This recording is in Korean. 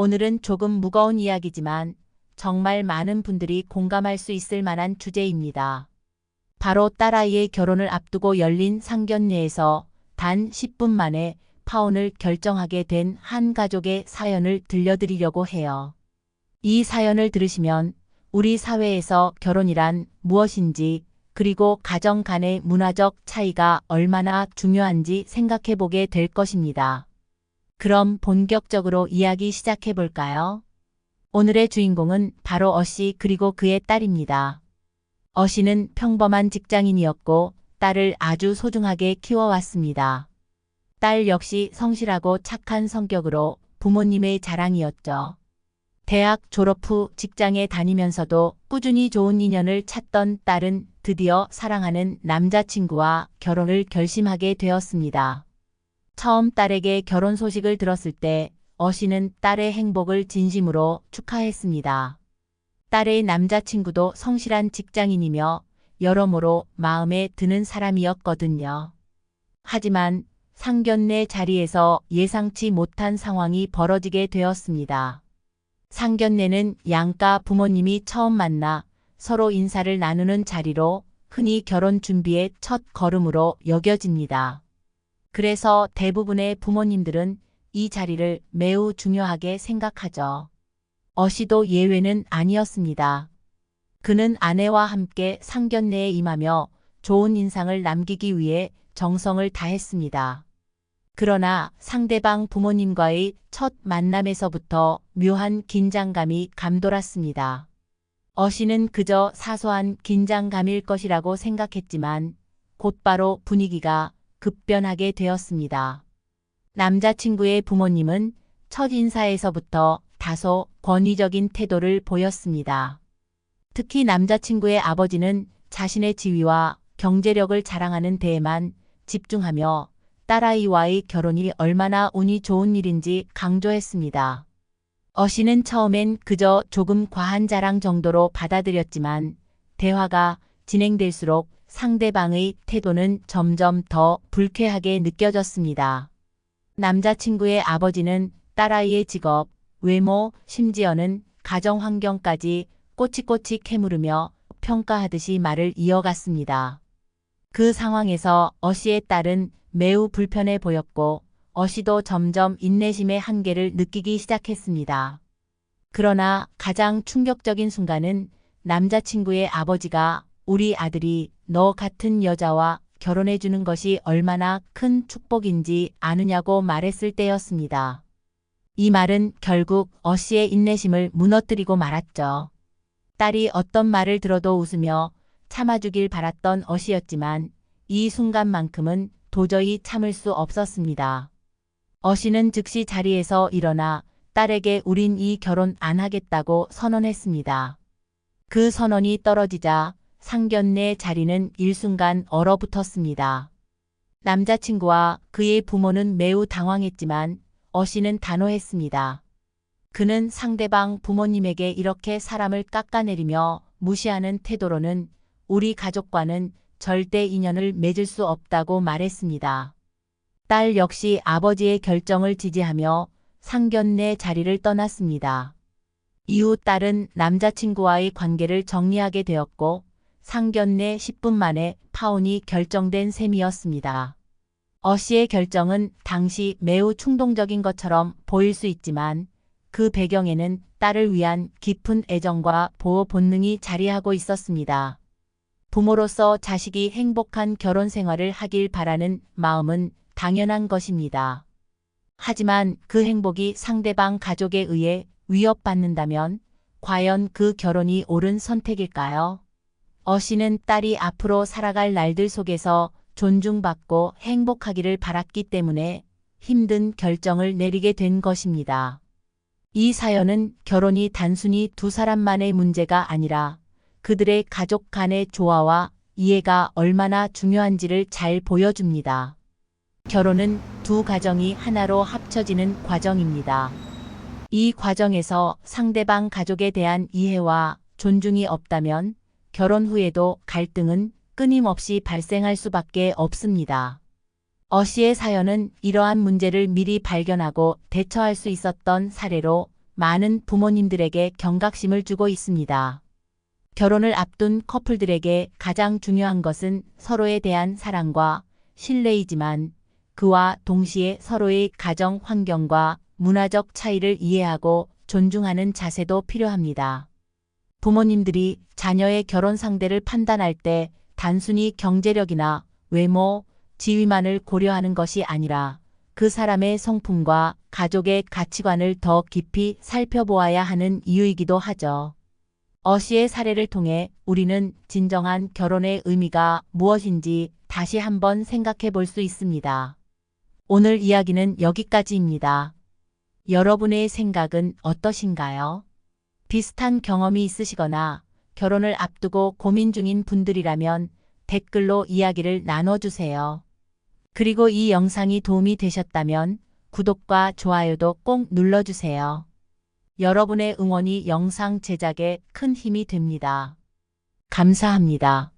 오늘은 조금 무거운 이야기지만 정말 많은 분들이 공감할 수 있을 만한 주제입니다. 바로 딸아이의 결혼을 앞두고 열린 상견례에서 단 10분 만에 파혼을 결정하게 된 한 가족의 사연을 들려드리려고 해요. 이 사연을 들으시면 우리 사회에서 결혼이란 무엇인지, 그리고 가정 간의 문화적 차이가 얼마나 중요한지 생각해 보게 될 것입니다. 그럼 본격적으로 이야기 시작해 볼까요? 오늘의 주인공은 바로 어씨 그리고 그의 딸입니다. 어씨는 평범한 직장인이었고 딸을 아주 소중하게 키워왔습니다. 딸 역시 성실하고 착한 성격으로 부모님의 자랑이었죠. 대학 졸업 후 직장에 다니면서도 꾸준히 좋은 인연을 찾던 딸은 드디어 사랑하는 남자친구와 결혼을 결심하게 되었습니다. 처음 딸에게 결혼 소식을 들었을 때 어씨는 딸의 행복을 진심으로 축하했습니다. 딸의 남자친구도 성실한 직장인이며 여러모로 마음에 드는 사람이었거든요. 하지만 상견례 자리에서 예상치 못한 상황이 벌어지게 되었습니다. 상견례는 양가 부모님이 처음 만나 서로 인사를 나누는 자리로 흔히 결혼 준비의 첫 걸음으로 여겨집니다. 그래서 대부분의 부모님들은 이 자리를 매우 중요하게 생각하죠. 어씨도 예외는 아니었습니다. 그는 아내와 함께 상견례에 임하며 좋은 인상을 남기기 위해 정성을 다했습니다. 그러나 상대방 부모님과의 첫 만남에서부터 묘한 긴장감이 감돌았습니다. 어씨는 그저 사소한 긴장감일 것이라고 생각했지만 곧바로 분위기가 급변하게 되었습니다. 남자친구의 부모님은 첫 인사에서부터 다소 권위적인 태도를 보였습니다. 특히 남자친구의 아버지는 자신의 지위와 경제력을 자랑하는 데에만 집중하며 딸아이와의 결혼이 얼마나 운이 좋은 일인지 강조했습니다. 어씨는 처음엔 그저 조금 과한 자랑 정도로 받아들였지만 대화가 진행될수록 상대방의 태도는 점점 더 불쾌하게 느껴졌습니다. 남자친구의 아버지는 딸아이의 직업, 외모, 심지어는 가정 환경까지 꼬치꼬치 캐물으며 평가하듯이 말을 이어갔습니다. 그 상황에서 어씨의 딸은 매우 불편해 보였고 어씨도 점점 인내심의 한계를 느끼기 시작했습니다. 그러나 가장 충격적인 순간은 남자친구의 아버지가 우리 아들이 너 같은 여자와 결혼해 주는 것이 얼마나 큰 축복인지 아느냐고 말했을 때였습니다. 이 말은 결국 어씨의 인내심을 무너뜨리고 말았죠. 딸이 어떤 말을 들어도 웃으며 참아주길 바랐던 어씨였지만 이 순간만큼은 도저히 참을 수 없었습니다. 어씨는 즉시 자리에서 일어나 딸에게 우린 이 결혼 안 하겠다고 선언했습니다. 그 선언이 떨어지자 상견례 자리는 일순간 얼어붙었습니다. 남자친구와 그의 부모는 매우 당황했지만 어씨는 단호했습니다. 그는 상대방 부모님에게 이렇게 사람을 깎아내리며 무시하는 태도로는 우리 가족과는 절대 인연을 맺을 수 없다고 말했습니다. 딸 역시 아버지의 결정을 지지하며 상견례 자리를 떠났습니다. 이후 딸은 남자친구와의 관계를 정리하게 되었고 상견례 10분 만에 파혼이 결정된 셈이었습니다. 어씨의 결정은 당시 매우 충동적인 것처럼 보일 수 있지만 그 배경에는 딸을 위한 깊은 애정과 보호 본능이 자리하고 있었습니다. 부모로서 자식이 행복한 결혼 생활을 하길 바라는 마음은 당연한 것입니다. 하지만 그 행복이 상대방 가족에 의해 위협받는다면 과연 그 결혼이 옳은 선택일까요? 어씨는 딸이 앞으로 살아갈 날들 속에서 존중받고 행복하기를 바랐기 때문에 힘든 결정을 내리게 된 것입니다. 이 사연은 결혼이 단순히 두 사람만의 문제가 아니라 그들의 가족 간의 조화와 이해가 얼마나 중요한지를 잘 보여줍니다. 결혼은 두 가정이 하나로 합쳐지는 과정입니다. 이 과정에서 상대방 가족에 대한 이해와 존중이 없다면 결혼 후에도 갈등은 끊임없이 발생할 수밖에 없습니다. 어씨의 사연은 이러한 문제를 미리 발견하고 대처할 수 있었던 사례로 많은 부모님들에게 경각심을 주고 있습니다. 결혼을 앞둔 커플들에게 가장 중요한 것은 서로에 대한 사랑과 신뢰이지만 그와 동시에 서로의 가정 환경과 문화적 차이를 이해하고 존중하는 자세도 필요합니다. 부모님들이 자녀의 결혼 상대를 판단할 때 단순히 경제력이나 외모, 지위만을 고려하는 것이 아니라 그 사람의 성품과 가족의 가치관을 더 깊이 살펴보아야 하는 이유이기도 하죠. 어시의 사례를 통해 우리는 진정한 결혼의 의미가 무엇인지 다시 한번 생각해 볼 수 있습니다. 오늘 이야기는 여기까지입니다. 여러분의 생각은 어떠신가요? 비슷한 경험이 있으시거나 결혼을 앞두고 고민 중인 분들이라면 댓글로 이야기를 나눠주세요. 그리고 이 영상이 도움이 되셨다면 구독과 좋아요도 꼭 눌러주세요. 여러분의 응원이 영상 제작에 큰 힘이 됩니다. 감사합니다.